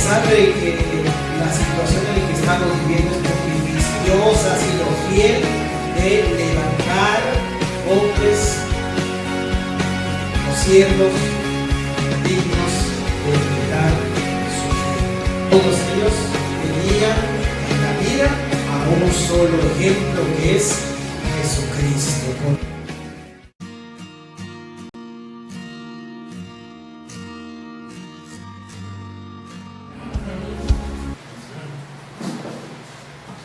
pesar de que la situación en la que estamos viviendo es muy difícil, Dios ha sido fiel de levantar hombres o siervos dignos de imitar su fe. Todos ellos tenían en la vida a un solo ejemplo, que es Jesucristo.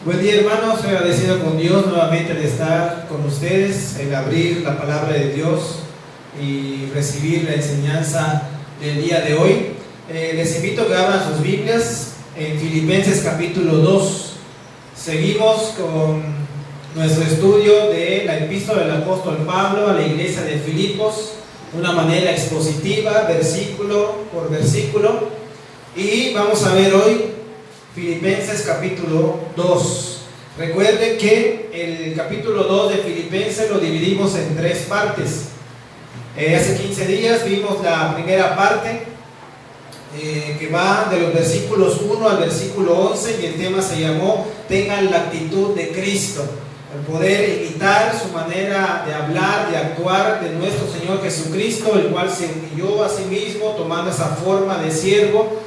Buen día, hermanos. Estoy agradecido con Dios nuevamente de estar con ustedes, el abrir la palabra de Dios y recibir la enseñanza del día de hoy. Les invito a que abran sus Biblias en Filipenses capítulo 2. Seguimos con nuestro estudio de la epístola del apóstol Pablo a la iglesia de Filipos, de una manera expositiva, versículo por versículo. Y vamos a ver hoy Filipenses capítulo 2. Recuerden que el capítulo 2 de Filipenses lo dividimos en tres partes. Hace 15 días vimos la primera parte, que va de los versículos 1 al versículo 11, y el tema se llamó Tengan la actitud de Cristo. El poder imitar su manera de hablar, de actuar de nuestro Señor Jesucristo, el cual se humilló a sí mismo tomando esa forma de siervo,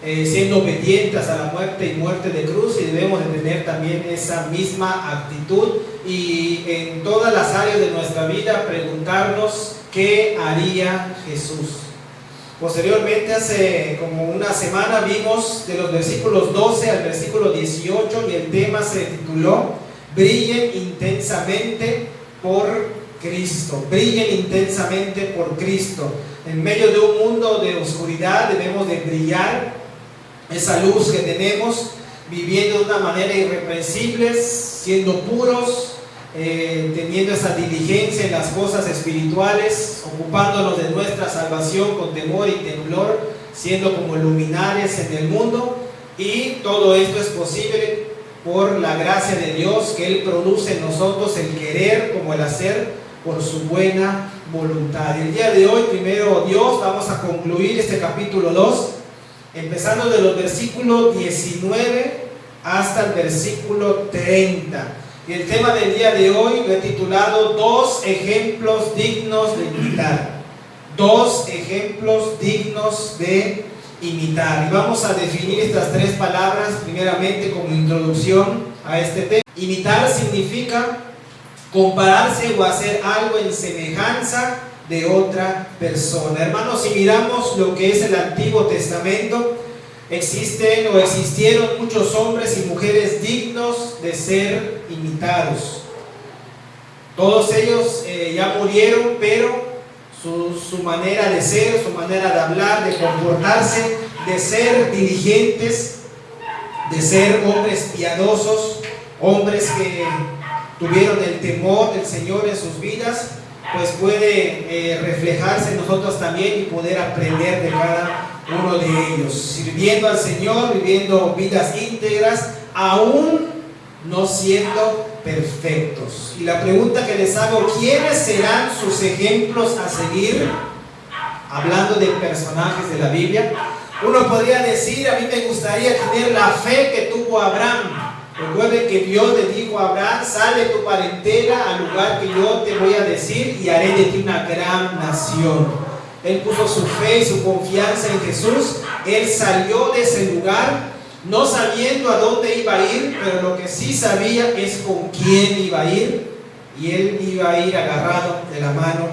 siendo obedientes a la muerte y muerte de cruz, y debemos de tener también esa misma actitud, y en todas las áreas de nuestra vida preguntarnos qué haría Jesús. Posteriormente, hace como una semana, vimos de los versículos 12 al versículo 18, y el tema se tituló Brillen intensamente por Cristo. Brillen intensamente por Cristo. En medio de un mundo de oscuridad debemos de brillar esa luz que tenemos, viviendo de una manera irreprensible, siendo puros, teniendo esa diligencia en las cosas espirituales, ocupándonos de nuestra salvación con temor y temblor, siendo como luminares en el mundo. Y todo esto es posible por la gracia de Dios, que Él produce en nosotros el querer como el hacer por su buena voluntad. Y el día de hoy, primero Dios, vamos a concluir este capítulo 2, empezando de los versículos 19 hasta el versículo 30. Y el tema del día de hoy lo he titulado Dos ejemplos dignos de imitar. Dos ejemplos dignos de imitar. Y vamos a definir estas tres palabras primeramente como introducción a este tema. Imitar significa compararse o hacer algo en semejanza de otra persona. Hermanos, si miramos lo que es el Antiguo Testamento, existen o existieron muchos hombres y mujeres dignos de ser imitados. Todos ellos ya murieron, pero su manera de ser, su manera de hablar, de comportarse, de ser diligentes, de ser hombres piadosos, hombres que tuvieron el temor del Señor en sus vidas, pues puede reflejarse en nosotros también y poder aprender de cada uno de ellos, sirviendo al Señor, viviendo vidas íntegras, aún no siendo perfectos. Y la pregunta que les hago: ¿quiénes serán sus ejemplos a seguir? Hablando de personajes de la Biblia, uno podría decir: a mí me gustaría tener la fe que tuvo Abraham. Recuerden que Dios le dijo a Abraham: sale tu parentela al lugar que yo te voy a decir y haré de ti una gran nación. Él puso su fe y su confianza en Jesús. Él salió de ese lugar no sabiendo a dónde iba a ir, pero lo que sí sabía es con quién iba a ir, y él iba a ir agarrado de la mano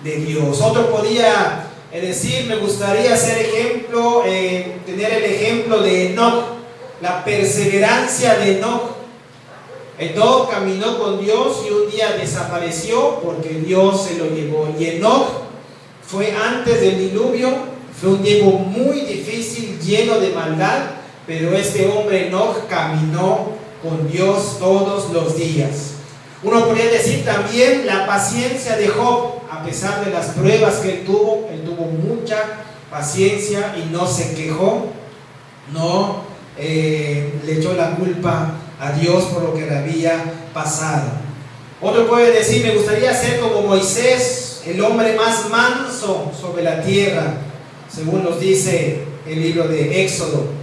de Dios. Otro podía decir: me gustaría ser ejemplo, tener el ejemplo de Enoc, la perseverancia de Enoc. Enoc caminó con Dios y un día desapareció porque Dios se lo llevó. Y Enoc fue antes del diluvio, fue un tiempo muy difícil, lleno de maldad, pero este hombre Enoc caminó con Dios todos los días. Uno podría decir también la paciencia de Job. A pesar de las pruebas que él tuvo mucha paciencia y no se quejó, no le echó la culpa a Dios por lo que le había pasado. Otro puede decir: me gustaría ser como Moisés, el hombre más manso sobre la tierra, según nos dice el libro de Éxodo.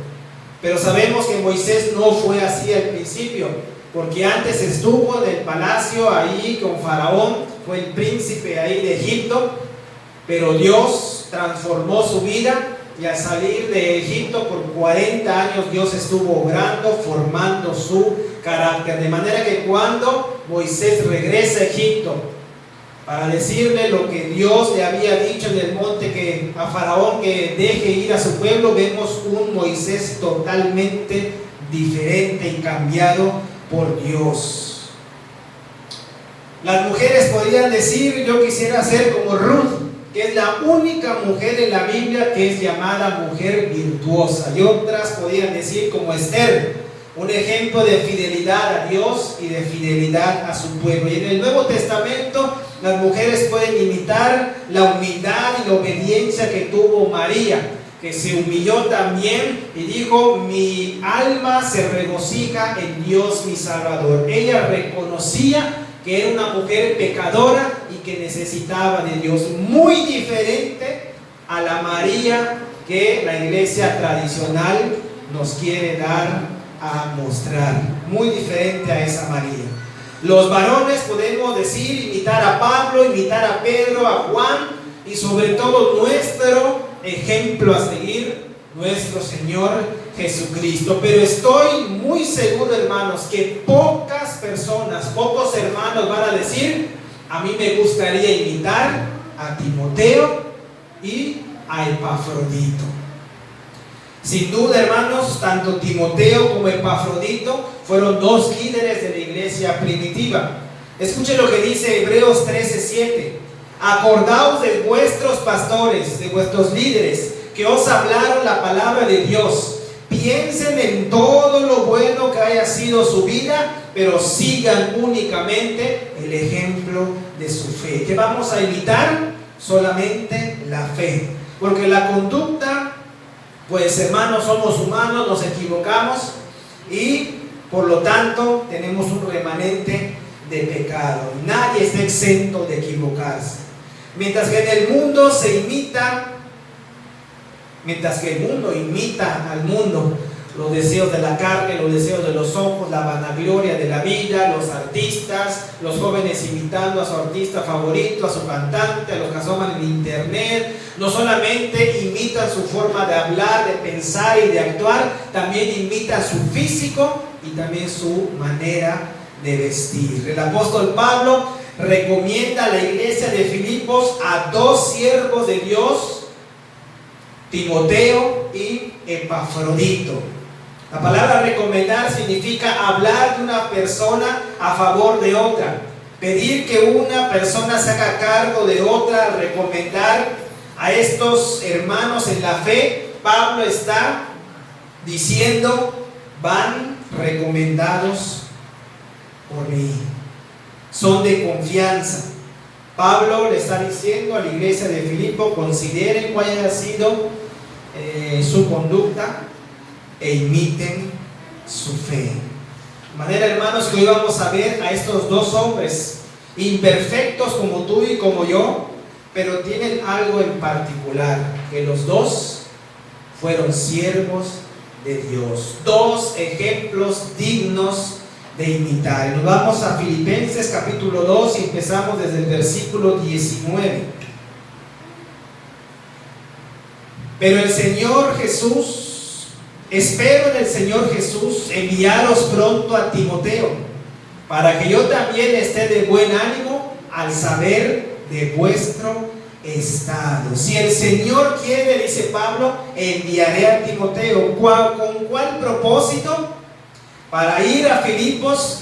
Pero sabemos que Moisés no fue así al principio, porque antes estuvo en el palacio ahí con Faraón, fue el príncipe ahí de Egipto, pero Dios transformó su vida y al salir de Egipto por 40 años Dios estuvo obrando, formando su carácter, de manera que cuando Moisés regresa a Egipto para decirle lo que Dios le había dicho en el monte que a Faraón que deje ir a su pueblo, vemos un Moisés totalmente diferente y cambiado por Dios. Las mujeres podrían decir: yo quisiera ser como Ruth, que es la única mujer en la Biblia que es llamada mujer virtuosa, y otras podrían decir como Esther, un ejemplo de fidelidad a Dios y de fidelidad a su pueblo. Y en el Nuevo Testamento las mujeres pueden imitar la humildad y la obediencia que tuvo María, que se humilló también y dijo: mi alma se regocija en Dios mi Salvador. Ella reconocía que era una mujer pecadora y que necesitaba de Dios, muy diferente a la María que la iglesia tradicional nos quiere dar a mostrar, muy diferente a esa María. Los varones podemos decir, imitar a Pablo, imitar a Pedro, a Juan, y sobre todo nuestro ejemplo a seguir, nuestro Señor Jesucristo. Pero estoy muy seguro, hermanos, que pocas personas, pocos hermanos van a decir: a mí me gustaría imitar a Timoteo y a Epafrodito. Sin duda, hermanos, tanto Timoteo como Epafrodito fueron dos líderes de la iglesia primitiva. Escuchen lo que dice Hebreos 13:7. Acordaos de vuestros pastores, de vuestros líderes, que os hablaron la palabra de Dios. Piensen en todo lo bueno que haya sido su vida, pero sigan únicamente el ejemplo de su fe. ¿Qué vamos a imitar? Solamente la fe. Porque la conducta, pues hermanos, somos humanos, nos equivocamos y por lo tanto tenemos un remanente de pecado. Nadie está exento de equivocarse. Mientras que el mundo imita al mundo, los deseos de la carne, los deseos de los ojos, la vanagloria de la vida, los artistas, los jóvenes imitando a su artista favorito, a su cantante, a los que asoman en internet, no solamente imitan su forma de hablar, de pensar y de actuar, también imitan su físico y también su manera de vestir. El apóstol Pablo recomienda a la iglesia de Filipos a dos siervos de Dios, Timoteo y Epafrodito. La palabra recomendar significa hablar de una persona a favor de otra, pedir que una persona se haga cargo de otra, recomendar a estos hermanos en la fe. Pablo está diciendo: van recomendados por mí, son de confianza. Pablo le está diciendo a la iglesia de Filipo: consideren cuál haya sido su conducta e imiten su fe. De manera, hermanos, que hoy vamos a ver a estos dos hombres imperfectos como tú y como yo, pero tienen algo en particular, que los dos fueron siervos de Dios, dos ejemplos dignos de imitar. Nos vamos a Filipenses capítulo 2 y empezamos desde el versículo 19. Pero el Señor Jesús, espero en el Señor Jesús enviaros pronto a Timoteo, para que yo también esté de buen ánimo al saber de vuestro estado. Si el Señor quiere, dice Pablo, enviaré a Timoteo. ¿Con cuál propósito? Para ir a Filipos,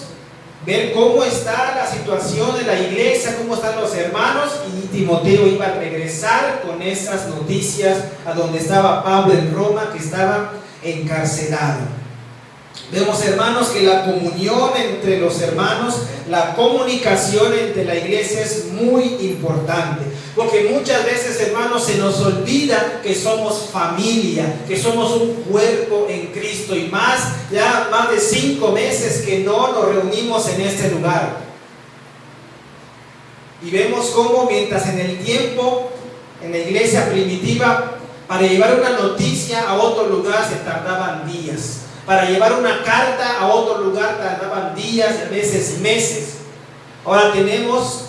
ver cómo está la situación de la iglesia, cómo están los hermanos, y Timoteo iba a regresar con esas noticias a donde estaba Pablo en Roma, que estaba encarcelado. Vemos, hermanos, que la comunión entre los hermanos, la comunicación entre la iglesia es muy importante, porque muchas veces, hermanos, se nos olvida que somos familia, que somos un cuerpo en Cristo, y ya más de 5 meses que no nos reunimos en este lugar. Y vemos cómo mientras en el tiempo, en la iglesia primitiva, Para llevar una noticia a otro lugar se tardaban días. Para llevar una carta a otro lugar tardaban días, a veces meses. Ahora tenemos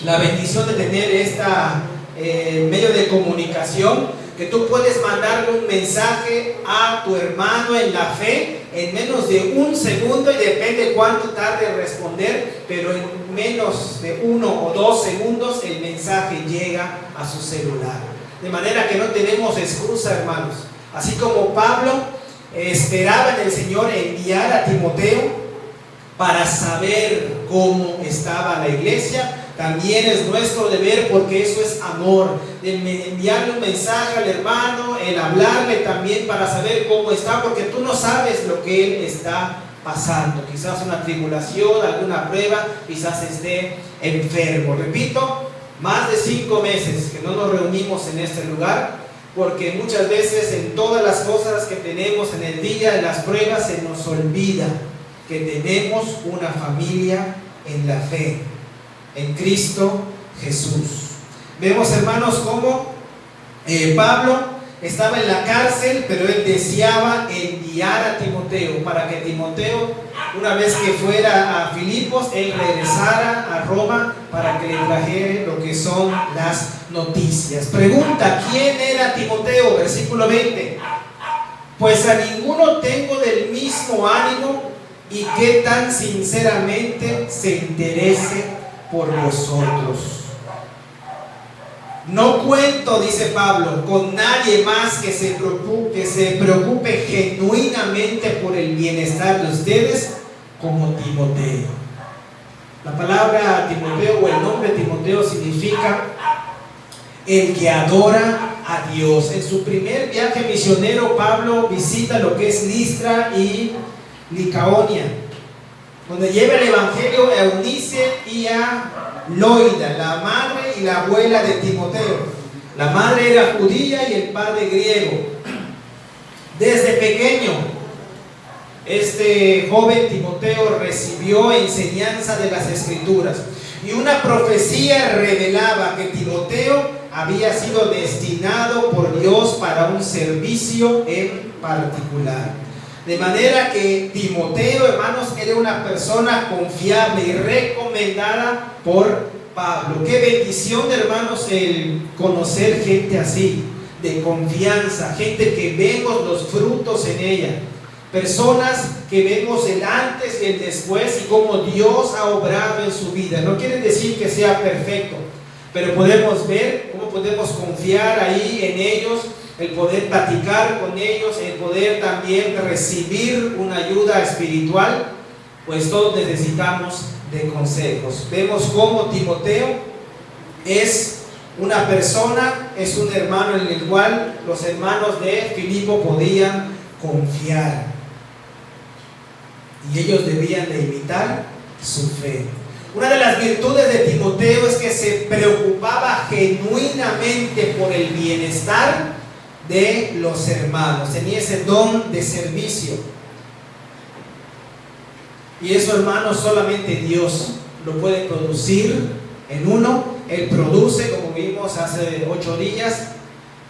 la bendición de tener esta medio de comunicación, que tú puedes mandarle un mensaje a tu hermano en la fe en menos de un segundo, y depende cuánto tarde en responder, pero en menos de 1 o 2 segundos el mensaje llega a su celular. De manera que no tenemos excusa, hermanos. Así como Pablo esperaba en el Señor enviar a Timoteo para saber cómo estaba la iglesia, también es nuestro deber, porque eso es amor, de enviarle un mensaje al hermano, el hablarle también para saber cómo está, porque tú no sabes lo que él está pasando. Quizás una tribulación, alguna prueba, quizás esté enfermo. Repito, más de 5 meses que no nos reunimos en este lugar, porque muchas veces en todas las cosas que tenemos en el día, de las pruebas, se nos olvida que tenemos una familia en la fe, en Cristo Jesús. Vemos, hermanos, cómo Pablo estaba en la cárcel, pero él deseaba enviar a Timoteo, para que Timoteo, una vez que fuera a Filipos, él regresara a Roma para que le trajera lo que son las noticias. Pregunta: ¿quién era Timoteo? Versículo 20. Pues a ninguno tengo del mismo ánimo, y que tan sinceramente se interese por vosotros. No cuento, dice Pablo, con nadie más que se preocupe genuinamente por el bienestar de ustedes como Timoteo. La palabra Timoteo, o el nombre Timoteo, significa el que adora a Dios. En su primer viaje misionero, Pablo visita lo que es Listra y Licaonia, donde lleva el evangelio a Eunice y a Loida, la madre y la abuela de Timoteo. La madre era judía y el padre griego. Desde pequeño, este joven Timoteo recibió enseñanza de las Escrituras, y una profecía revelaba que Timoteo había sido destinado por Dios para un servicio en particular. De manera que Timoteo, hermanos, era una persona confiable y recomendada por Pablo. Qué bendición, hermanos, el conocer gente así, de confianza, gente que vemos los frutos en ella, personas que vemos el antes y el después y cómo Dios ha obrado en su vida. No quiere decir que sea perfecto, pero podemos ver cómo podemos confiar ahí en ellos, el poder platicar con ellos, el poder también recibir una ayuda espiritual, pues todos necesitamos de consejos. Vemos cómo Timoteo es una persona, es un hermano en el cual los hermanos de Filipo podían confiar, y ellos debían de imitar su fe. Una de las virtudes de Timoteo es que se preocupaba genuinamente por el bienestar de los hermanos. Tenía ese don de servicio, y eso, hermanos, solamente Dios lo puede producir en uno. Él produce, como vimos hace 8 días,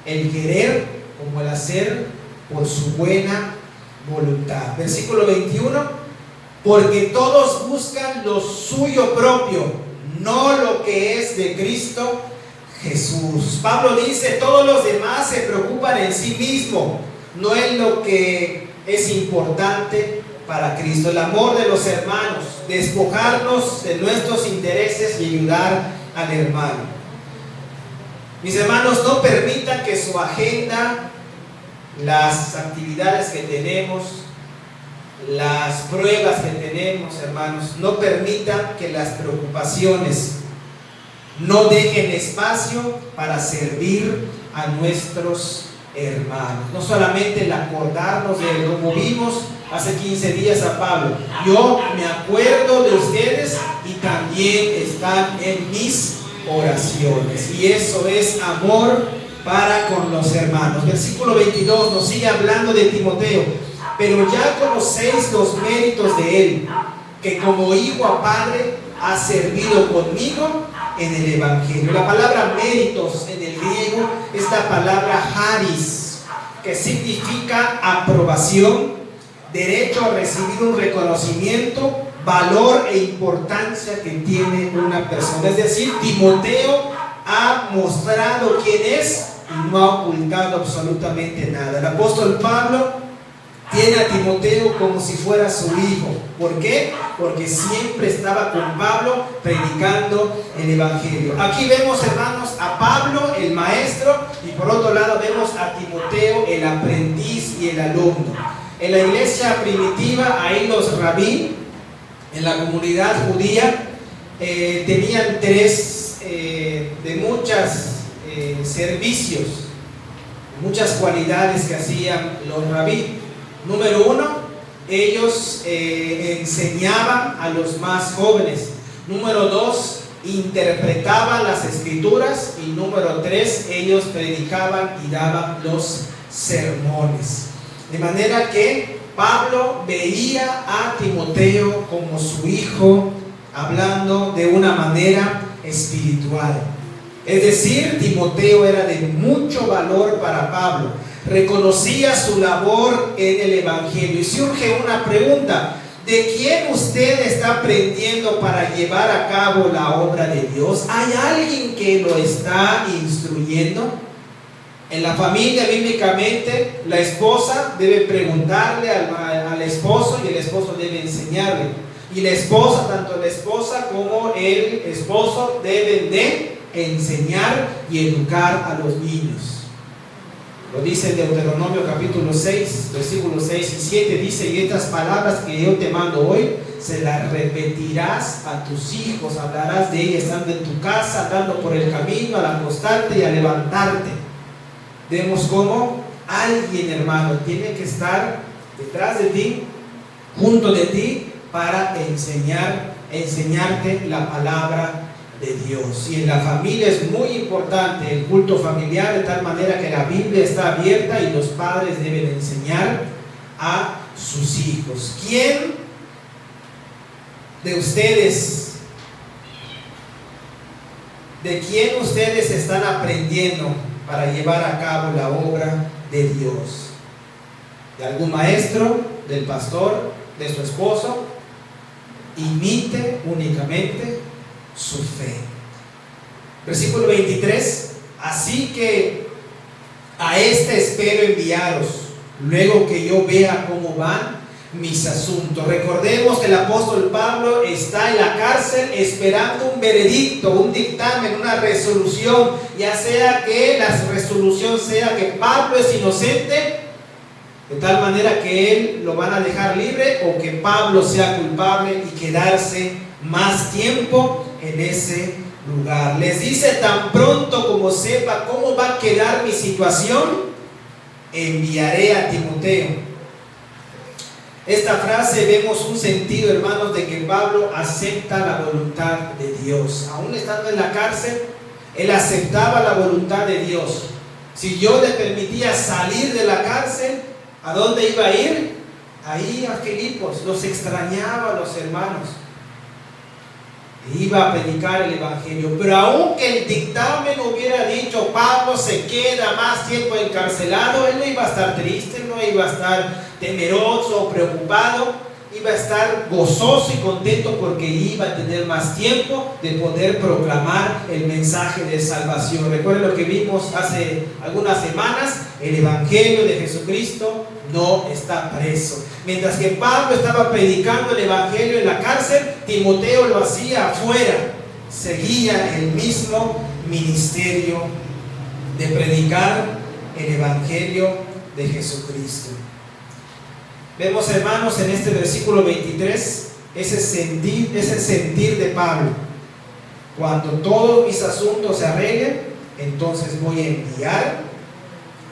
el querer como el hacer por su buena voluntad. Versículo 21: porque todos buscan lo suyo propio, no lo que es de Cristo Jesús. Pablo dice: todos los demás se preocupan en sí mismo, no en lo que es importante para Cristo. El amor de los hermanos, despojarnos de nuestros intereses y ayudar al hermano. Mis hermanos, no permitan que su agenda, las actividades que tenemos, las pruebas que tenemos, hermanos, no permitan que las preocupaciones no dejen espacio para servir a nuestros hermanos. No solamente el acordarnos de como vimos hace 15 días a Pablo: yo me acuerdo de ustedes y también están en mis oraciones. Y eso es amor para con los hermanos. Versículo 22 nos sigue hablando de Timoteo: pero ya conocéis los méritos de él, que como hijo a padre ha servido conmigo en el Evangelio. La palabra méritos en el griego es la palabra charis, que significa aprobación, derecho a recibir un reconocimiento, valor e importancia que tiene una persona. Es decir, Timoteo ha mostrado quién es y no ha ocultado absolutamente nada. El apóstol Pablo tiene a Timoteo como si fuera su hijo. ¿Por qué? Porque siempre estaba con Pablo predicando el Evangelio. Aquí vemos, hermanos, a Pablo, el maestro, y por otro lado vemos a Timoteo, el aprendiz y el alumno. En la iglesia primitiva, ahí los rabí, en la comunidad judía, tenían tres de muchos servicios, muchas cualidades que hacían los rabí. Número uno, ellos enseñaban a los más jóvenes. Número dos, interpretaban las escrituras. Y número tres, ellos predicaban y daban los sermones. De manera que Pablo veía a Timoteo como su hijo, hablando de una manera espiritual. Es decir, Timoteo era de mucho valor para Pablo. Reconocía su labor en el Evangelio. Y surge una pregunta: ¿de quién usted está aprendiendo para llevar a cabo la obra de Dios? ¿Hay alguien que lo está instruyendo? En la familia, bíblicamente, la esposa debe preguntarle al esposo y el esposo debe enseñarle. Y la esposa, tanto la esposa como el esposo deben de enseñar y educar a los niños. Lo dice en Deuteronomio capítulo 6, versículos 6 y 7, dice: y estas palabras que yo te mando hoy, se las repetirás a tus hijos, hablarás de ellas estando en tu casa, andando por el camino, al acostarte y al levantarte. Vemos cómo alguien, hermano, tiene que estar detrás de ti, junto de ti, para enseñarte la palabra de Dios. Y en la familia es muy importante el culto familiar, de tal manera que la Biblia está abierta y los padres deben enseñar a sus hijos. ¿Quién de ustedes, están aprendiendo para llevar a cabo la obra de Dios? ¿De algún maestro, del pastor, de su esposo? Imite únicamente su fe. Versículo 23: así que a este espero enviaros, luego que yo vea cómo van mis asuntos. Recordemos que el apóstol Pablo está en la cárcel esperando un veredicto, un dictamen, una resolución, ya sea que la resolución sea que Pablo es inocente, de tal manera que él lo van a dejar libre, o que Pablo sea culpable y quedarse más tiempo en ese lugar. Les dice: tan pronto como sepa cómo va a quedar mi situación, enviaré a Timoteo. Esta frase vemos un sentido, hermanos, de que Pablo acepta la voluntad de Dios. Aún estando en la cárcel, él aceptaba la voluntad de Dios. Si yo le permitía salir de la cárcel, ¿a dónde iba a ir? Ahí a Filipos. Los extrañaba a los hermanos. Iba a predicar el Evangelio. Pero aunque el dictamen hubiera dicho: Pablo se queda más tiempo encarcelado, él no iba a estar triste, no iba a estar temeroso o preocupado. Iba a estar gozoso y contento porque iba a tener más tiempo de poder proclamar el mensaje de salvación. Recuerden lo que vimos hace algunas semanas: el Evangelio de Jesucristo no está preso. Mientras que Pablo estaba predicando el Evangelio en la cárcel, Timoteo lo hacía afuera. Seguía el mismo ministerio de predicar el Evangelio de Jesucristo. Vemos, hermanos, en este versículo 23 ese sentir de Pablo: cuando todos mis asuntos se arreglen, entonces voy a enviar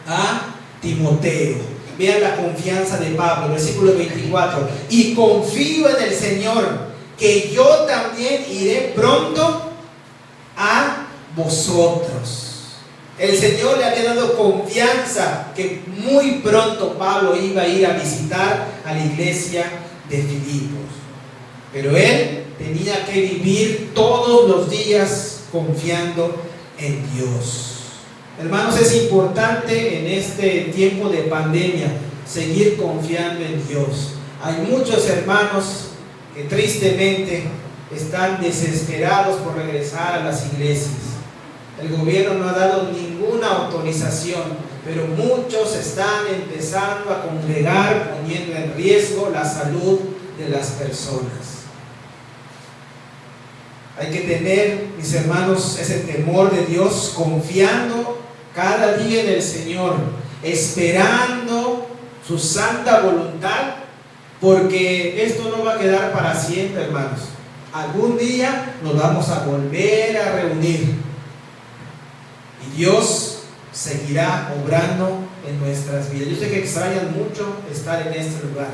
a Timoteo. Vean la confianza de Pablo, versículo 24: y confío en el Señor, que yo también iré pronto a vosotros. El Señor le había dado confianza que muy pronto Pablo iba a ir a visitar a la iglesia de Filipos. Pero él tenía que vivir todos los días confiando en Dios. Hermanos, es importante en este tiempo de pandemia seguir confiando en Dios. Hay muchos hermanos que tristemente están desesperados por regresar a las iglesias. El gobierno no ha dado ninguna autorización, pero muchos están empezando a congregar, poniendo en riesgo la salud de las personas. Hay que tener, mis hermanos, ese temor de Dios, confiando cada día en el Señor, esperando su santa voluntad, porque esto no va a quedar para siempre, hermanos. Algún día nos vamos a volver a reunir y Dios seguirá obrando en nuestras vidas. Yo sé que extrañan mucho estar en este lugar,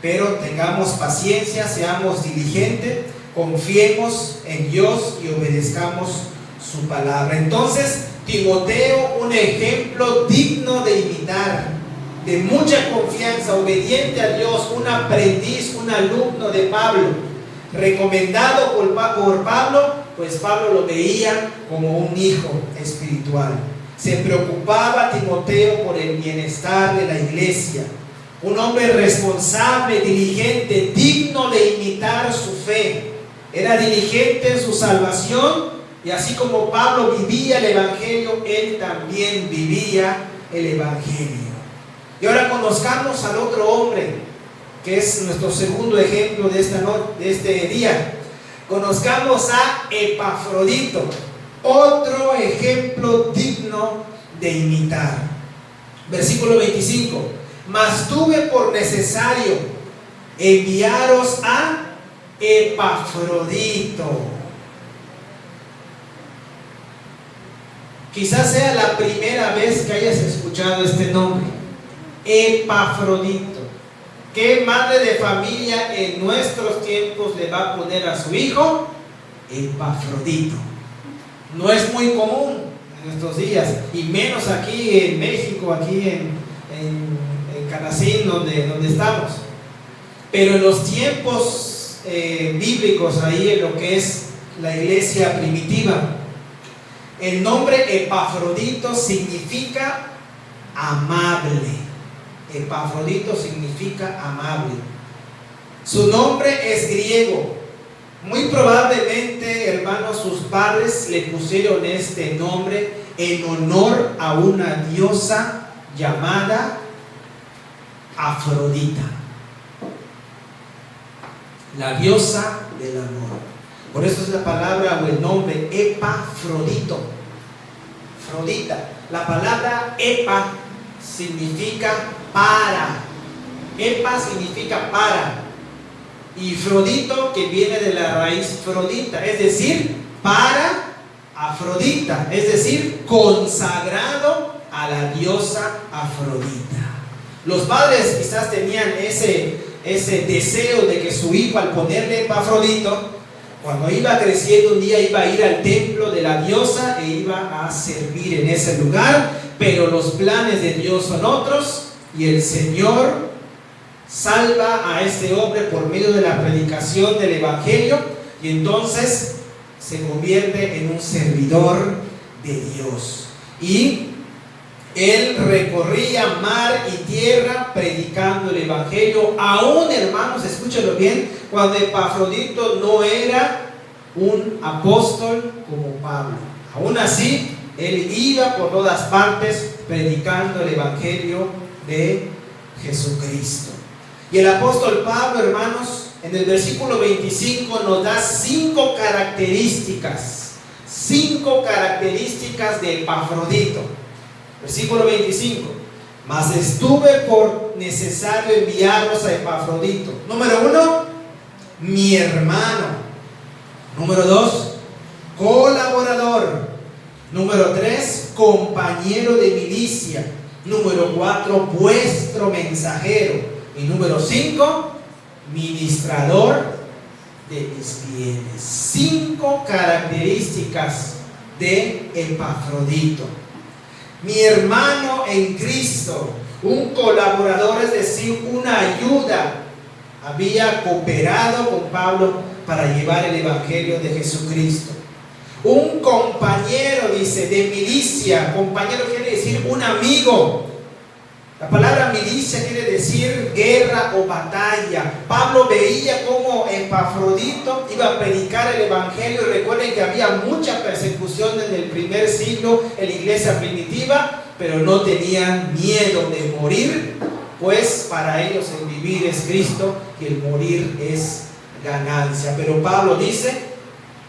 pero tengamos paciencia, seamos diligentes, confiemos en Dios y obedezcamos su palabra. Entonces, Timoteo, un ejemplo digno de imitar, de mucha confianza, obediente a Dios, un aprendiz, un alumno de Pablo, recomendado por Pablo, pues Pablo lo veía como un hijo espiritual. Se preocupaba Timoteo por el bienestar de la iglesia, un hombre responsable, diligente, digno de imitar su fe. Era diligente en su salvación, y así como Pablo vivía el evangelio, él también vivía el evangelio. Y ahora conozcamos al otro hombre, que es nuestro segundo ejemplo de este día. Conozcamos a Epafrodito, otro ejemplo digno de imitar. Versículo 25: mas tuve por necesario enviaros a Epafrodito. Quizás sea la primera vez que hayas escuchado este nombre, Epafrodito. ¿Qué madre de familia en nuestros tiempos le va a poner a su hijo Epafrodito? No es muy común en nuestros días, y menos aquí en México, aquí en Canacín, donde estamos. Pero en los tiempos bíblicos, ahí en lo que es la iglesia primitiva, el nombre Epafrodito significa amable. Epafrodito significa amable. Su nombre es griego. Muy probablemente, hermanos, sus padres le pusieron este nombre en honor a una diosa llamada Afrodita, la diosa del amor. Por eso es la palabra o el nombre Epafrodito, Afrodita. La palabra epa significa para. Epa significa para. Y Frodito, que viene de la raíz Frodita, es decir, para Afrodita, es decir, consagrado a la diosa Afrodita. Los padres quizás tenían ese deseo de que su hijo, al ponerle Epafrodito, cuando iba creciendo, un día iba a ir al templo de la diosa e iba a servir en ese lugar. Pero los planes de Dios son otros, y el Señor salva a este hombre por medio de la predicación del evangelio, y entonces se convierte en un servidor de Dios. Y él recorría mar y tierra predicando el evangelio, aún, hermanos, escúchenlo bien, cuando Epafrodito no era un apóstol como Pablo. Aún así, él iba por todas partes predicando el evangelio de Jesucristo. Y el apóstol Pablo, hermanos, en el versículo 25 nos da 5 características de Epafrodito. Versículo 25: mas estuve por necesario enviaros a Epafrodito. Número 1, mi hermano. Número 2, colaborador. Número 3, compañero de milicia. Número 4, vuestro mensajero. Y número 5, ministrador de mis bienes. 5 características de Epafrodito. Mi hermano en Cristo, un colaborador, es decir, una ayuda. Había cooperado con Pablo para llevar el evangelio de Jesucristo. Un compañero, dice, de milicia. Compañero quiere decir un amigo. La palabra milicia quiere decir guerra o batalla. Pablo veía cómo Epafrodito iba a predicar el evangelio. Recuerden que había mucha persecución en el primer siglo en la iglesia primitiva, pero no tenían miedo de morir, pues para ellos el vivir es Cristo y el morir es ganancia. Pero Pablo dice: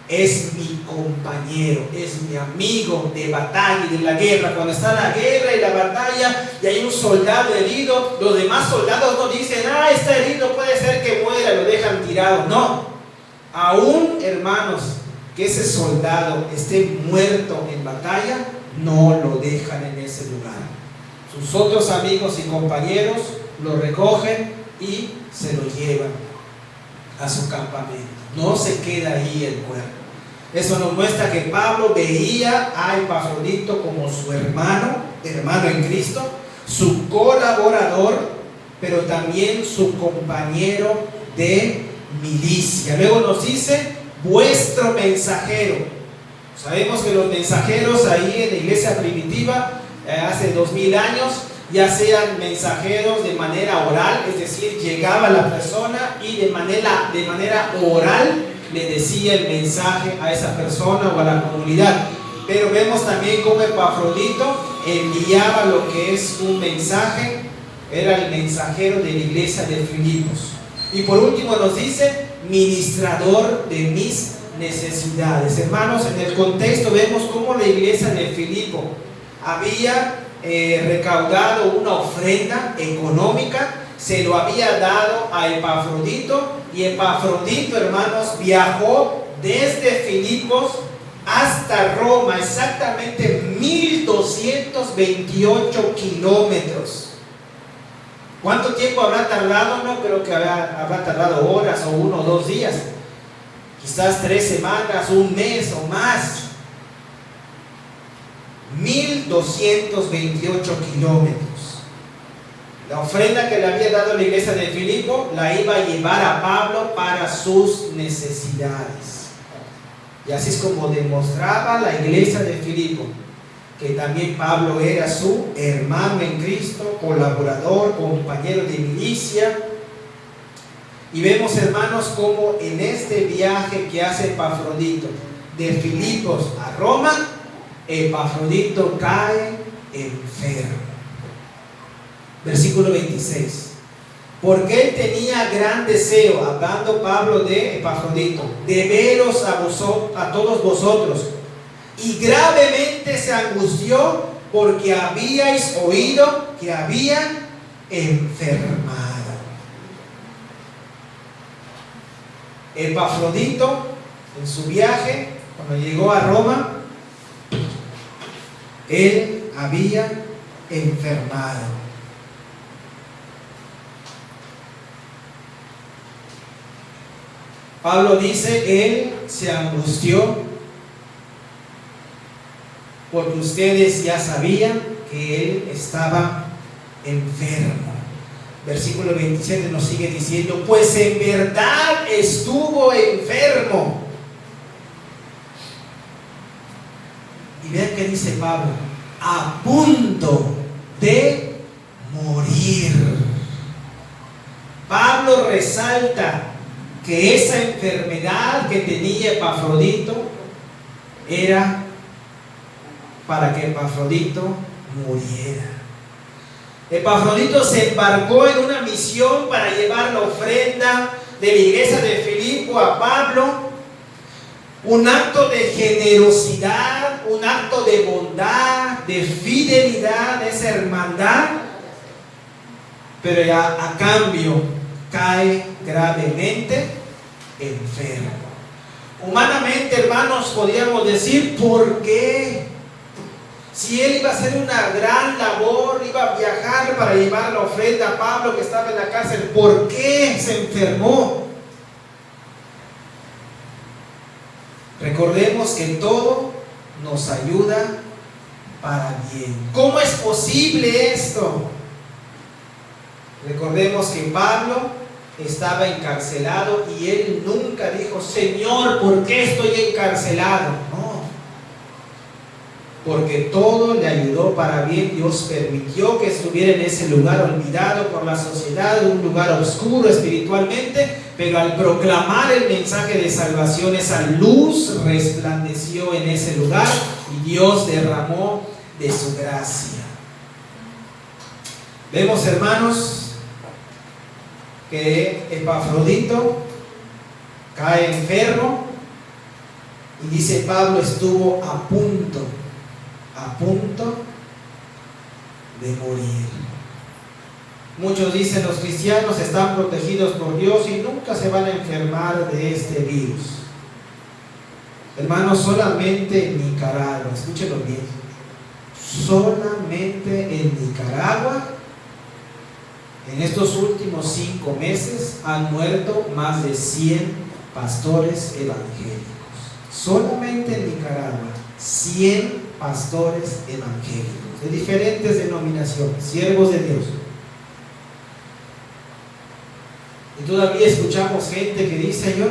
es mi compañero, es mi amigo de batalla y de la guerra. Cuando está la guerra y la batalla y hay un soldado herido, los demás soldados no dicen: está herido, puede ser que muera, lo dejan tirado. No, aún, hermanos, que ese soldado esté muerto en batalla, no lo dejan en ese lugar. Sus otros amigos y compañeros lo recogen y se lo llevan a su campamento. No se queda ahí el cuerpo. Eso nos muestra que Pablo veía a Epafrodito como su hermano en Cristo, su colaborador, pero también su compañero de milicia. Luego nos dice: vuestro mensajero. Sabemos que los mensajeros ahí en la iglesia primitiva, hace 2000 años, ya sean mensajeros de manera oral, es decir, llegaba la persona y de manera oral le decía el mensaje a esa persona o a la comunidad. Pero vemos también cómo Epafrodito enviaba lo que es un mensaje, era el mensajero de la iglesia de Filipos. Y por último nos dice: ministrador de mis necesidades. Hermanos, en el contexto vemos cómo la iglesia de Filipo había recaudado una ofrenda económica, se lo había dado a Epafrodito, y Epafrodito, hermanos, viajó desde Filipos hasta Roma, exactamente 1228 kilómetros. ¿Cuánto tiempo habrá tardado? No creo que habrá tardado horas o 1 o 2 días, quizás 3 semanas, un mes o más. 1228 kilómetros. La ofrenda que le había dado la iglesia de Filipo la iba a llevar a Pablo para sus necesidades. Y así es como demostraba la iglesia de Filipo que también Pablo era su hermano en Cristo, colaborador, compañero de milicia. Y vemos, hermanos, como en este viaje que hace Epafrodito de Filipos a Roma, Epafrodito cae enfermo. Versículo 26. Porque él tenía gran deseo, hablando Pablo de Epafrodito, de veros a todos vosotros, y gravemente se angustió porque habíais oído que había enfermado. Epafrodito, en su viaje, cuando llegó a Roma, él había enfermado. Pablo dice: él se angustió porque ustedes ya sabían que él estaba enfermo. Versículo 27 nos sigue diciendo: pues en verdad estuvo enfermo. Y vean que dice Pablo: a punto de morir. Pablo resalta que esa enfermedad que tenía Epafrodito era para que Epafrodito muriera. Epafrodito se embarcó en una misión para llevar la ofrenda de la iglesia de Filipo a Pablo, un acto de generosidad, un acto de bondad, de fidelidad, de esa hermandad, pero ya a cambio cae gravemente enfermo. Humanamente, hermanos, podríamos decir: ¿por qué? Si él iba a hacer una gran labor, iba a viajar para llevar la ofrenda a Pablo que estaba en la cárcel, ¿por qué se enfermó? Recordemos que todo nos ayuda para bien. ¿Cómo es posible esto? Recordemos que Pablo estaba encarcelado y él nunca dijo: Señor, ¿por qué estoy encarcelado? No. porque todo le ayudó para bien. Dios permitió que estuviera en ese lugar olvidado por la sociedad, un lugar oscuro espiritualmente, pero al proclamar el mensaje de salvación, esa luz resplandeció en ese lugar y Dios derramó de su gracia. Vemos, hermanos, que Epafrodito cae enfermo y dice Pablo, estuvo a punto de morir. Muchos dicen los cristianos están protegidos por Dios y nunca se van a enfermar de este virus. Hermanos, solamente en Nicaragua, escúchenlo bien, solamente en Nicaragua, en estos últimos 5 meses han muerto más de 100 pastores evangélicos. Solamente en Nicaragua, 100 pastores evangélicos de diferentes denominaciones, siervos de Dios. Y todavía escuchamos gente que dice, yo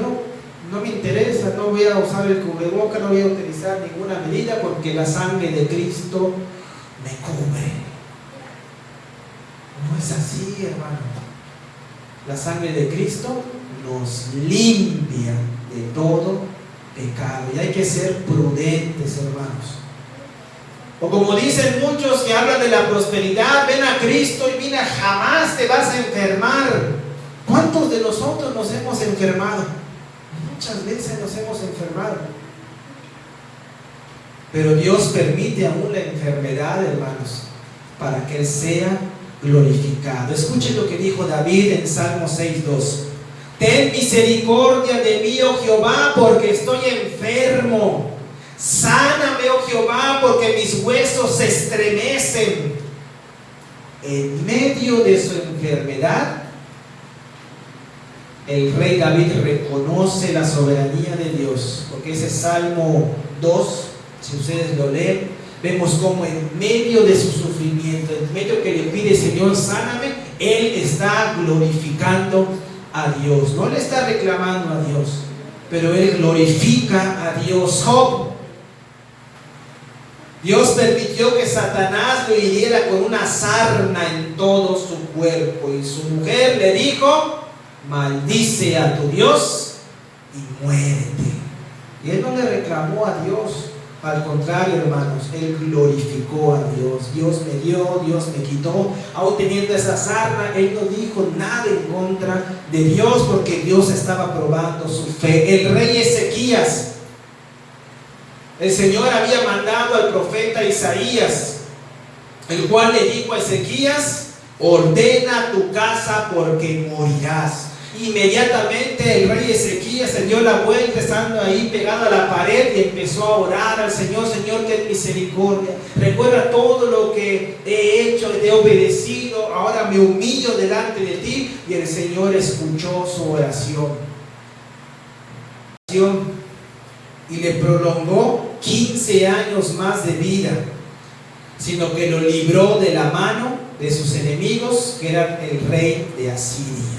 no me interesa, no voy a usar el cubreboca, no voy a utilizar ninguna medida porque la sangre de Cristo me cubre. No es así, hermano. La sangre de Cristo nos limpia de todo pecado y hay que ser prudentes, hermanos. O como dicen muchos que hablan de la prosperidad, ven a Cristo y mira, jamás te vas a enfermar. ¿Cuántos de nosotros nos hemos enfermado? Muchas veces nos hemos enfermado. Pero Dios permite aún la enfermedad, hermanos, para que Él sea glorificado. Escuchen lo que dijo David en Salmo 6:2. Ten misericordia de mí, oh Jehová, porque estoy enfermo. Sáname, oh Jehová, porque mis huesos se estremecen. En medio de su enfermedad, el rey David reconoce la soberanía de Dios, porque ese Salmo 2, si ustedes lo leen, vemos como en medio de su sufrimiento, en medio que le pide, Señor, sáname, él está glorificando a Dios. No le está reclamando a Dios, pero él glorifica a Dios. Job, Dios permitió que Satanás lo hiriera con una sarna en todo su cuerpo, y su mujer le dijo, maldice a tu Dios y muérete. Y él no le reclamó a Dios. Al contrario, hermanos, él glorificó a Dios. Dios me dio, Dios me quitó. Aún teniendo esa sarna, él no dijo nada en contra de Dios, porque Dios estaba probando su fe. El rey Ezequías, el Señor había mandado al profeta Isaías, el cual le dijo a Ezequías, ordena tu casa porque morirás. Inmediatamente el rey Ezequías se dio la vuelta, estando ahí pegado a la pared, y empezó a orar al Señor. Señor, ten misericordia, recuerda todo lo que he hecho, te he obedecido, ahora me humillo delante de ti. Y el Señor escuchó su oración y le prolongó 15 años más de vida, sino que lo libró de la mano de sus enemigos, que era el rey de Asiria.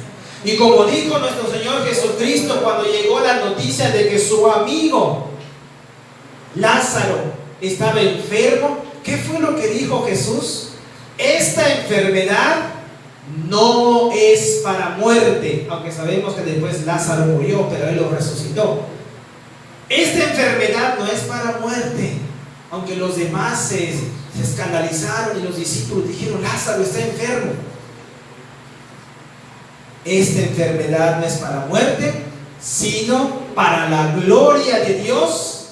Y como dijo nuestro Señor Jesucristo cuando llegó la noticia de que su amigo Lázaro estaba enfermo, ¿qué fue lo que dijo Jesús? Esta enfermedad no es para muerte, aunque sabemos que después Lázaro murió, pero él lo resucitó. Esta enfermedad no es para muerte, aunque los demás se escandalizaron y los discípulos dijeron, Lázaro está enfermo. Esta enfermedad no es para muerte, sino para la gloria de Dios,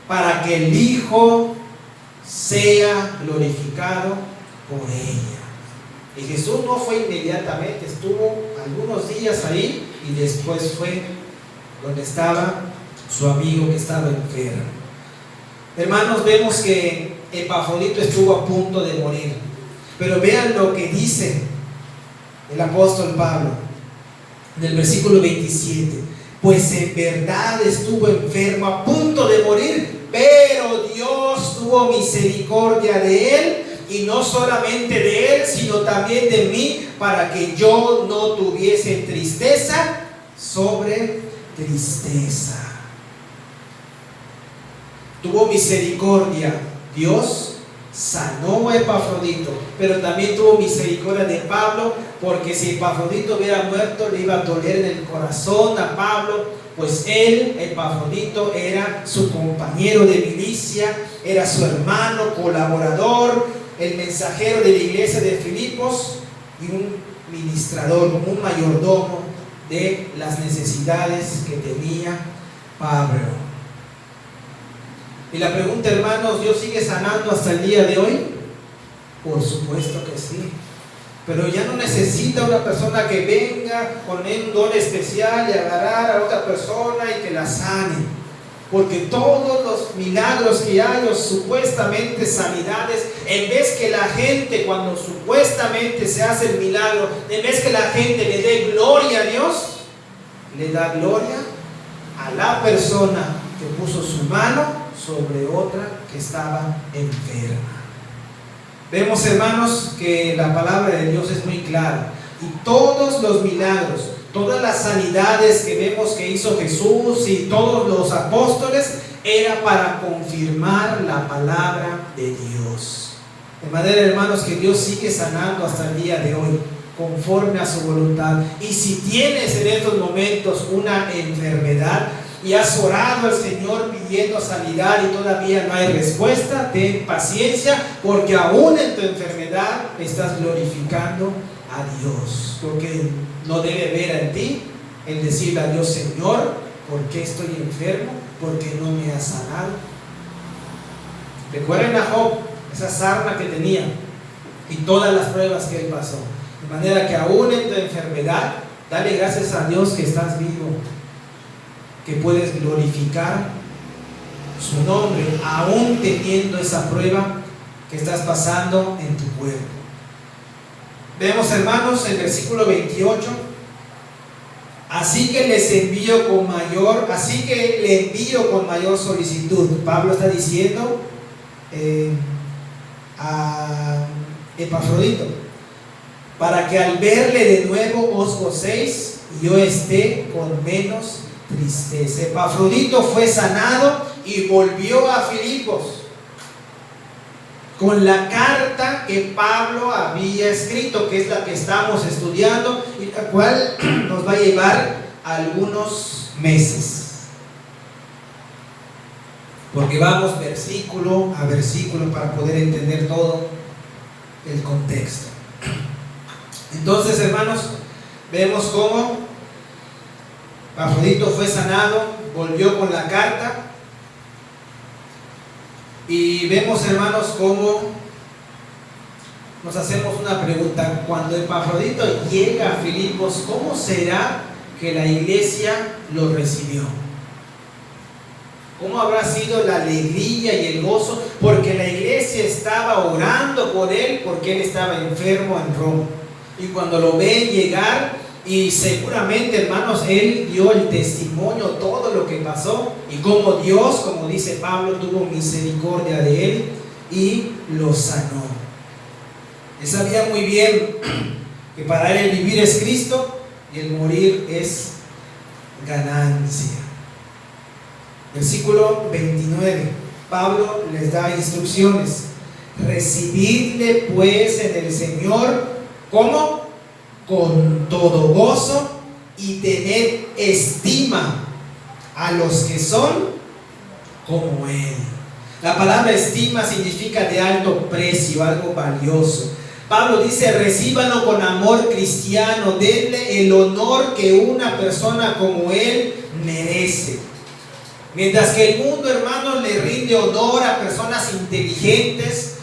para que el Hijo sea glorificado por ella. Y Jesús no fue inmediatamente, estuvo algunos días ahí y después fue donde estaba su amigo que estaba enfermo. Hermanos, vemos que Epafrodito estuvo a punto de morir, pero vean lo que dice el apóstol Pablo en el versículo 27. Pues en verdad estuvo enfermo a punto de morir, pero Dios tuvo misericordia de él, y no solamente de él, sino también de mí, para que yo no tuviese tristeza sobre tristeza. Tuvo misericordia Dios sanó a Epafrodito, pero también tuvo misericordia de Pablo, porque si Epafrodito hubiera muerto, le iba a doler en el corazón a Pablo, pues él, Epafrodito, era su compañero de milicia, era su hermano, colaborador, el mensajero de la iglesia de Filipos y un ministrador, como un mayordomo de las necesidades que tenía Pablo. Y la pregunta, hermanos, ¿Dios sigue sanando hasta el día de hoy? Por supuesto que sí. Pero ya no necesita una persona que venga con un don especial y agarrar a otra persona y que la sane. Porque todos los milagros que hay, o supuestamente sanidades, en vez que la gente, cuando supuestamente se hace el milagro, en vez que la gente le dé gloria a Dios, le da gloria a la persona que puso su mano sobre otra que estaba enferma. Vemos, hermanos, que la palabra de Dios es muy clara, y todos los milagros, todas las sanidades que vemos que hizo Jesús y todos los apóstoles, era para confirmar la palabra de Dios. De manera, hermanos, que Dios sigue sanando hasta el día de hoy, conforme a su voluntad. Y si tienes en estos momentos una enfermedad y has orado al Señor pidiendo sanidad y todavía no hay respuesta, ten paciencia, porque aún en tu enfermedad estás glorificando a Dios. Porque no debe ver en ti el decirle a Dios: Señor, ¿por qué estoy enfermo? ¿Por qué no me has sanado? Recuerden a Job, esa sarna que tenía y todas las pruebas que él pasó. De manera que aún en tu enfermedad, dale gracias a Dios que estás vivo, que puedes glorificar su nombre, aún teniendo esa prueba que estás pasando en tu cuerpo. Vemos, hermanos, el versículo 28. Así que le envío con mayor solicitud. Pablo está diciendo a Epafrodito, para que al verle de nuevo os gocéis y yo esté con menos tristeza. Epafrodito fue sanado y volvió a Filipos con la carta que Pablo había escrito, que es la que estamos estudiando y la cual nos va a llevar algunos meses, porque vamos versículo a versículo para poder entender todo el contexto. Entonces, hermanos, vemos cómo Epafrodito fue sanado, volvió con la carta. Y vemos, hermanos, cómo nos hacemos una pregunta. Cuando Epafrodito llega a Filipos, ¿cómo será que la iglesia lo recibió? ¿Cómo habrá sido la alegría y el gozo? Porque la iglesia estaba orando por él, porque él estaba enfermo en Roma. Y cuando lo ven llegar, y seguramente, hermanos, él dio el testimonio, todo lo que pasó, y cómo Dios, como dice Pablo, tuvo misericordia de él y lo sanó. Él sabía muy bien que para él el vivir es Cristo y el morir es ganancia. Versículo 29, Pablo les da instrucciones: recibidle pues en el Señor, ¿cómo? Con todo gozo, y tened estima a los que son como Él. La palabra estima significa de alto precio, algo valioso. Pablo dice: recíbanlo con amor cristiano, denle el honor que una persona como Él merece. Mientras que el mundo, hermanos, le rinde honor a personas inteligentes,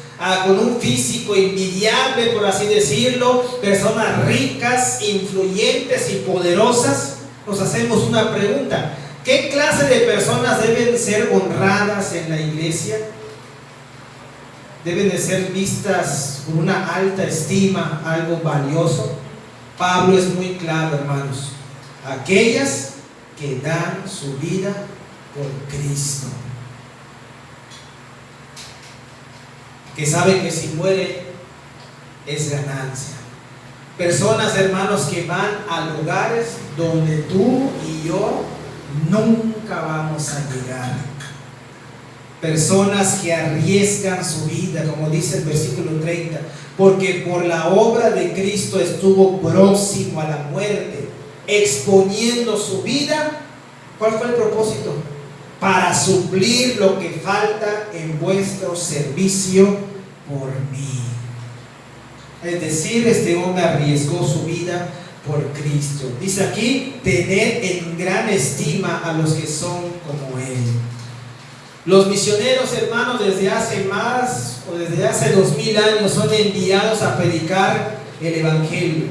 con un físico envidiable, por así decirlo, personas ricas, influyentes y poderosas, nos hacemos una pregunta: ¿qué clase de personas deben ser honradas en la iglesia? ¿Deben de ser vistas con una alta estima, algo valioso? Pablo es muy claro, hermanos: aquellas que dan su vida por Cristo, que saben que si muere es ganancia. Personas, hermanos, que van a lugares donde tú y yo nunca vamos a llegar. personas que arriesgan su vida, como dice el versículo 30, porque por la obra de Cristo estuvo próximo a la muerte, exponiendo su vida. ¿Cuál fue el propósito? Para suplir lo que falta en vuestro servicio por mí. Es decir, este hombre arriesgó su vida por Cristo. Dice aquí, tener en gran estima a los que son como Él. Los misioneros, hermanos, desde hace 2000 años son enviados a predicar el Evangelio,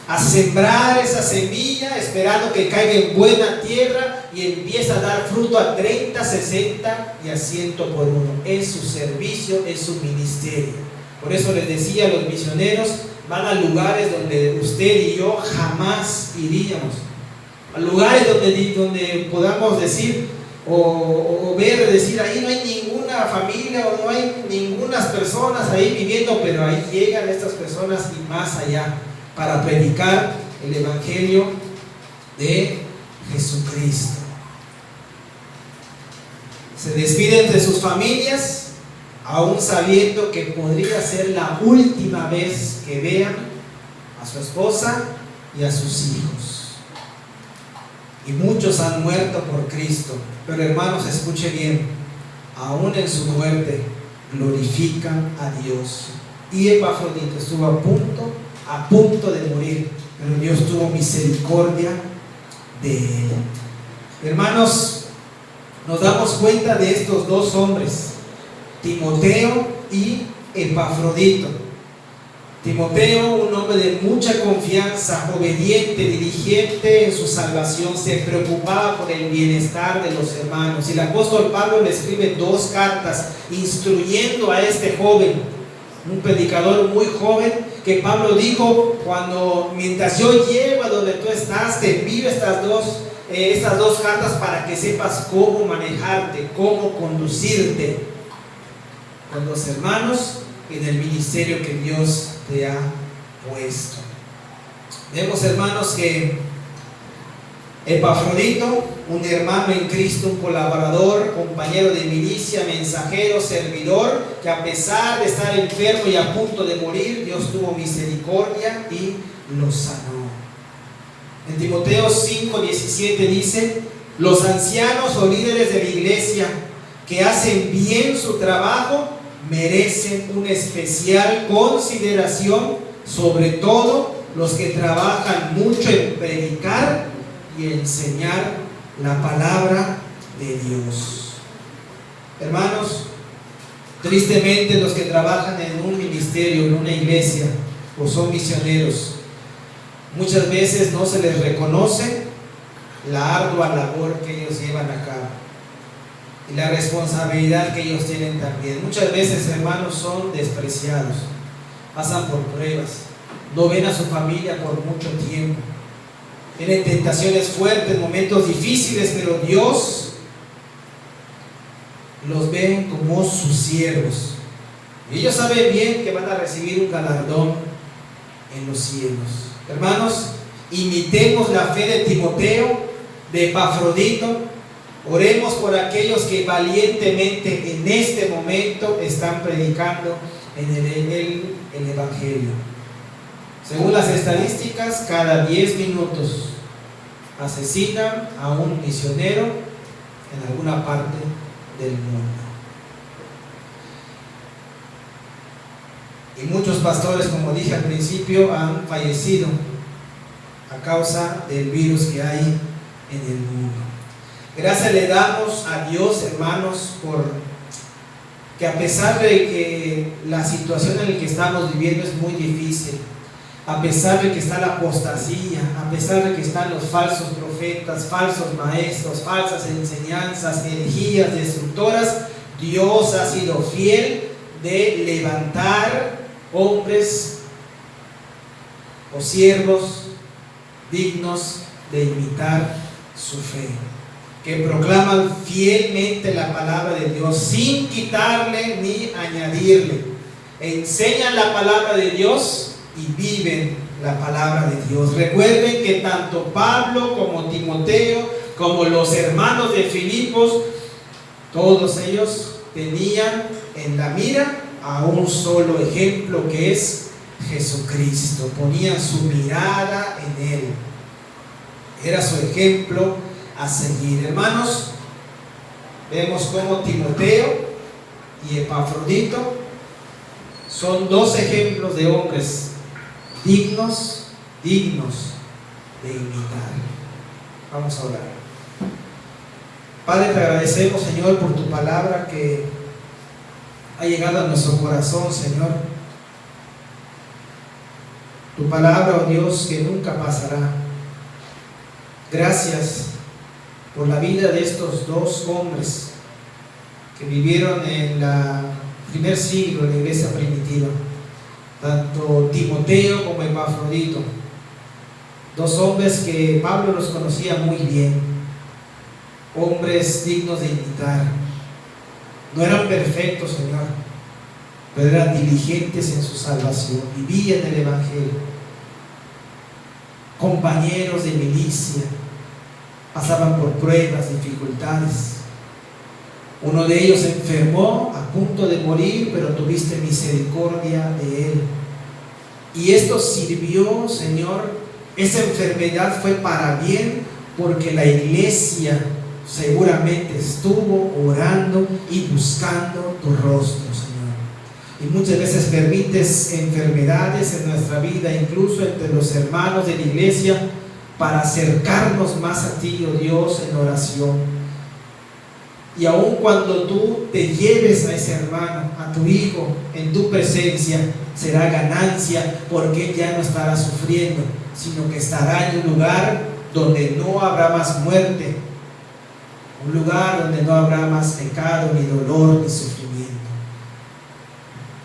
a sembrar esa semilla, esperando que caiga en buena tierra y empiece a dar fruto a 30, 60 y a 100 por uno. Es su servicio, es su ministerio. Por eso les decía, los misioneros van a lugares donde usted y yo jamás iríamos, a lugares donde podamos decir o ver, decir, ahí no hay ninguna familia o no hay ninguna personas ahí viviendo, pero ahí llegan estas personas y más allá para predicar el Evangelio de Jesucristo. Se despiden de sus familias, aún sabiendo que podría ser la última vez que vean a su esposa y a sus hijos. Y muchos han muerto por Cristo, pero hermanos, escuche bien, aún en su muerte glorifican a Dios. Y Epafrodito estuvo a punto de morir, pero Dios tuvo misericordia de él. Hermanos, nos damos cuenta de estos dos hombres, Timoteo y Epafrodito. Timoteo, un hombre de mucha confianza, obediente, diligente en su salvación, se preocupaba por el bienestar de los hermanos. Y el apóstol Pablo le escribe 2 cartas instruyendo a este joven, un predicador muy joven, que Pablo dijo, mientras yo llego a donde tú estás, te envío estas dos cartas para que sepas cómo manejarte, cómo conducirte con los hermanos en el ministerio que Dios te ha puesto. Vemos, hermanos, que Epafrodito, un hermano en Cristo, un colaborador, compañero de milicia, mensajero, servidor, que a pesar de estar enfermo y a punto de morir, Dios tuvo misericordia y lo sanó. En Timoteo 5:17 dice: los ancianos o líderes de la iglesia que hacen bien su trabajo merecen una especial consideración, sobre todo los que trabajan mucho en predicar y enseñar la palabra de Dios. Hermanos, tristemente los que trabajan en un ministerio, en una iglesia, o son misioneros, muchas veces no se les reconoce la ardua labor que ellos llevan a cabo y la responsabilidad que ellos tienen también. Muchas veces, hermanos, son despreciados, pasan por pruebas, no ven a su familia por mucho tiempo, tienen tentaciones fuertes, momentos difíciles, pero Dios los ve como sus siervos y ellos saben bien que van a recibir un galardón en los cielos. Hermanos, imitemos la fe de Timoteo, de Epafrodito. Oremos por aquellos que valientemente en este momento están predicando en el Evangelio. Según las estadísticas, cada 10 minutos asesinan a un misionero en alguna parte del mundo. Y muchos pastores, como dije al principio, han fallecido a causa del virus que hay en el mundo. Gracias le damos a Dios, hermanos, por que a pesar de que la situación en la que estamos viviendo es muy difícil, a pesar de que está la apostasía, a pesar de que están los falsos profetas, falsos maestros, falsas enseñanzas, herejías destructoras, Dios ha sido fiel de levantar hombres o siervos dignos de imitar su fe, que proclaman fielmente la palabra de Dios sin quitarle ni añadirle, enseñan la palabra de Dios y viven la palabra de Dios. Recuerden que tanto Pablo como Timoteo, como los hermanos de Filipos, todos ellos tenían en la mira a un solo ejemplo, que es Jesucristo. Ponían su mirada en Él. Era su ejemplo a seguir. Hermanos, vemos cómo Timoteo y Epafrodito son dos ejemplos de hombres dignos de imitar. Vamos a orar. Padre, te agradecemos, Señor, por tu palabra que ha llegado a nuestro corazón, Señor. Tu palabra, oh Dios, que nunca pasará. Gracias por la vida de estos dos hombres que vivieron en el primer siglo de la iglesia primitiva, tanto Timoteo como Epafrodito, dos hombres que Pablo los conocía muy bien, hombres dignos de imitar. No eran perfectos, Señor, pero eran diligentes en su salvación, vivían el Evangelio, compañeros de milicia, pasaban por pruebas, dificultades. Uno de ellos se enfermó a punto de morir, pero tuviste misericordia de él. Y esto sirvió, Señor, esa enfermedad fue para bien, porque la iglesia seguramente estuvo orando y buscando tu rostro, Señor. Y muchas veces permites enfermedades en nuestra vida, incluso entre los hermanos de la iglesia, para acercarnos más a ti, oh Dios, en oración. Y aun cuando tú te lleves a ese hermano, a tu hijo, en tu presencia, será ganancia, porque él ya no estará sufriendo, sino que estará en un lugar donde no habrá más muerte, un lugar donde no habrá más pecado, ni dolor, ni sufrimiento.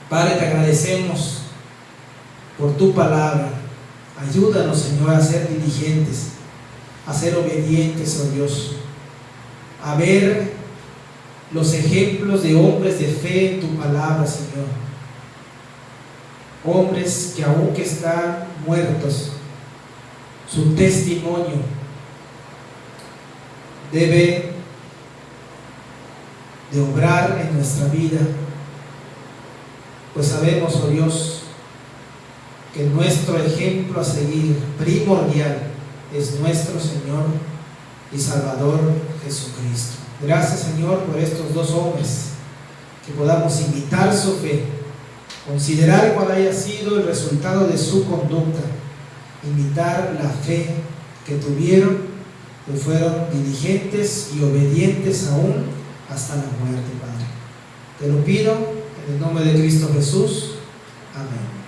Padre, te agradecemos por tu palabra. Ayúdanos, Señor, a ser diligentes, a ser obedientes, oh Dios, a ver los ejemplos de hombres de fe en tu palabra, Señor. Hombres que aunque están muertos, su testimonio debe de obrar en nuestra vida, pues sabemos, oh Dios, que nuestro ejemplo a seguir primordial es nuestro Señor y Salvador Jesucristo. Gracias, Señor, por estos dos hombres, que podamos imitar su fe, considerar cuál haya sido el resultado de su conducta, imitar la fe que tuvieron, que fueron diligentes y obedientes aún hasta la muerte, Padre. Te lo pido en el nombre de Cristo Jesús. Amén.